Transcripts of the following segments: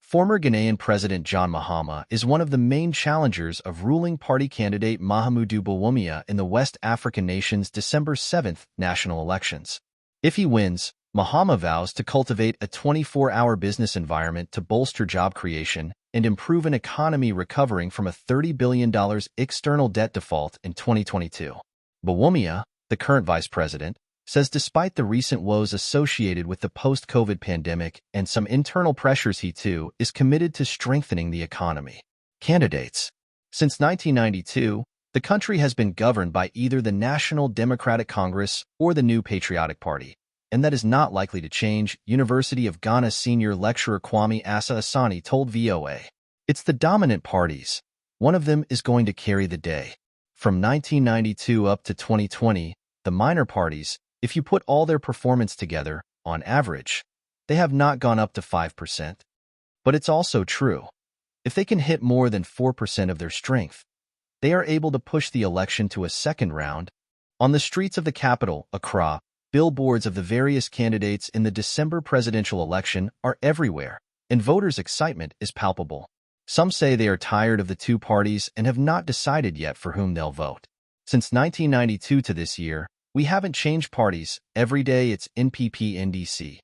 Former Ghanaian President John Mahama is one of the main challengers of ruling party candidate Mahamudu Bawumia in the West African nation's December 7th national elections. If he wins, Mahama vows to cultivate a 24-hour business environment to bolster job creation and improve an economy recovering from a $30 billion external debt default in 2022. Bawumia, the current vice president, says despite the recent woes associated with the post-COVID pandemic and some internal pressures, he too is committed to strengthening the economy. Candidates. Since 1992, the country has been governed by either the National Democratic Congress or the New Patriotic Party, and that is not likely to change, University of Ghana senior lecturer Kwame Asani told VOA. It's the dominant parties. One of them is going to carry the day. From 1992 up to 2020, the minor parties, if you put all their performance together, on average, they have not gone up to 5%. But it's also true. If they can hit more than 4% of their strength, they are able to push the election to a second round. On the streets of the capital, Accra, billboards of the various candidates in the December presidential election are everywhere, and voters' excitement is palpable. Some say they are tired of the two parties and have not decided yet for whom they'll vote. Since 1992 to this year, we haven't changed parties. Every day it's NPP NDC.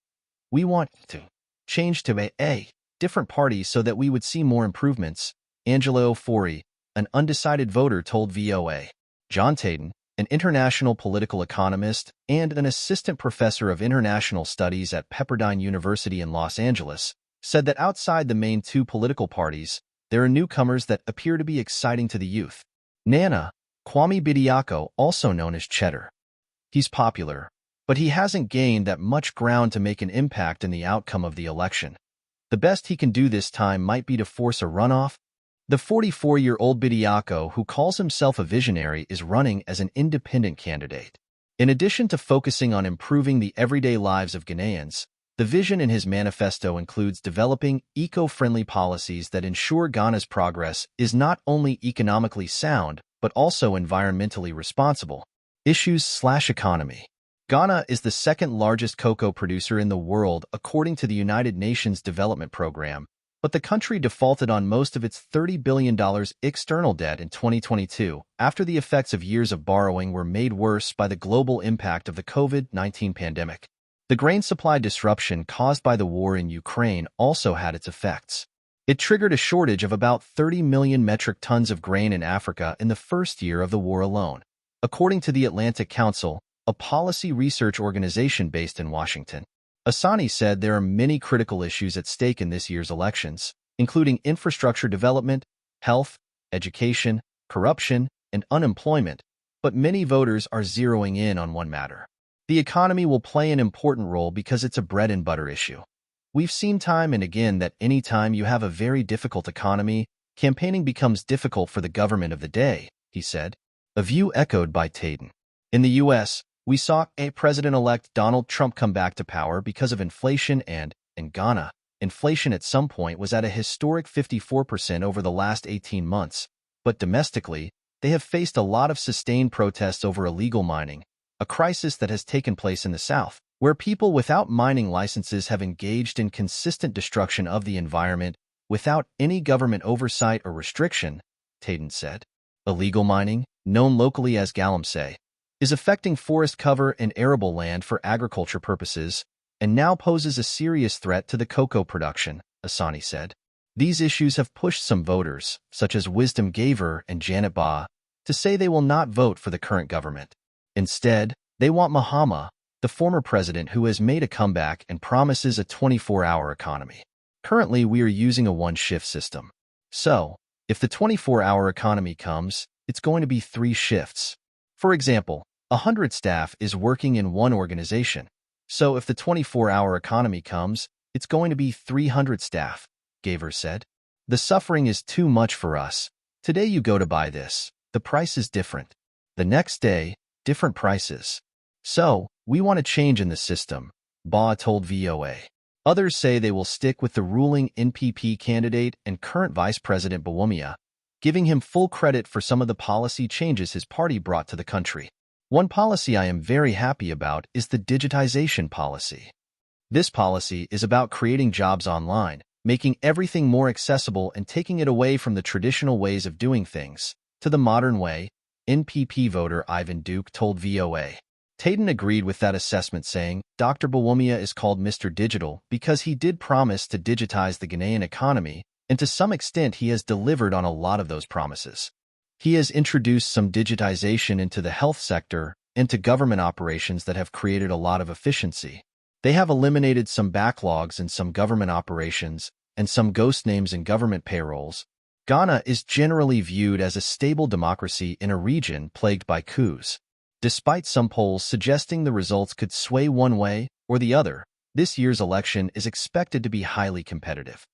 We want to change to a different party so that we would see more improvements, Angela Ofori, an undecided voter, told VOA. John Tayden, an international political economist and an assistant professor of international studies at Pepperdine University in Los Angeles, said that outside the main two political parties, there are newcomers that appear to be exciting to the youth. Nana, Kwame Bediako, also known as Cheddar. He's popular, but he hasn't gained that much ground to make an impact in the outcome of the election. The best he can do this time might be to force a runoff. The 44-year-old Bediako, who calls himself a visionary, is running as an independent candidate. In addition to focusing on improving the everyday lives of Ghanaians, the vision in his manifesto includes developing eco-friendly policies that ensure Ghana's progress is not only economically sound, but also environmentally responsible. Issues/economy. Ghana is the second largest cocoa producer in the world according to the United Nations Development Program, but the country defaulted on most of its $30 billion external debt in 2022 after the effects of years of borrowing were made worse by the global impact of the COVID-19 pandemic. The grain supply disruption caused by the war in Ukraine also had its effects. It triggered a shortage of about 30 million metric tons of grain in Africa in the first year of the war alone, according to the Atlantic Council, a policy research organization based in Washington. Asani said there are many critical issues at stake in this year's elections, including infrastructure development, health, education, corruption, and unemployment, but many voters are zeroing in on one matter. The economy will play an important role because it's a bread-and-butter issue. We've seen time and again that any time you have a very difficult economy, campaigning becomes difficult for the government of the day, he said. A view echoed by Tayden. In the U.S., we saw President-elect Donald Trump come back to power because of inflation and, in Ghana, inflation at some point was at a historic 54% over the last 18 months. But domestically, they have faced a lot of sustained protests over illegal mining, a crisis that has taken place in the South, where people without mining licenses have engaged in consistent destruction of the environment without any government oversight or restriction, Tayden said. Illegal mining, known locally as galamsey, is affecting forest cover and arable land for agriculture purposes and now poses a serious threat to the cocoa production, Asani said. These issues have pushed some voters, such as Wisdom Gaver and Janet Ba, to say they will not vote for the current government. Instead, they want Mahama, the former president who has made a comeback and promises a 24-hour economy. Currently, we are using a one-shift system. So, if the 24-hour economy comes, it's going to be 3 shifts. For example, 100 staff is working in one organization. So if the 24-hour economy comes, it's going to be 300 staff, Gaver said. The suffering is too much for us. Today you go to buy this. The price is different. The next day, different prices. So, we want a change in the system, Ba told VOA. Others say they will stick with the ruling NPP candidate and current Vice President Bawumia, giving him full credit for some of the policy changes his party brought to the country. One policy I am very happy about is the digitization policy. This policy is about creating jobs online, making everything more accessible and taking it away from the traditional ways of doing things to the modern way, NPP voter Ivan Duke told VOA. Tayden agreed with that assessment, saying, Dr. Bawumia is called Mr. Digital because he did promise to digitize the Ghanaian economy, and to some extent he has delivered on a lot of those promises. He has introduced some digitization into the health sector and to government operations that have created a lot of efficiency. They have eliminated some backlogs in some government operations and some ghost names in government payrolls. Ghana is generally viewed as a stable democracy in a region plagued by coups. Despite some polls suggesting the results could sway one way or the other, this year's election is expected to be highly competitive.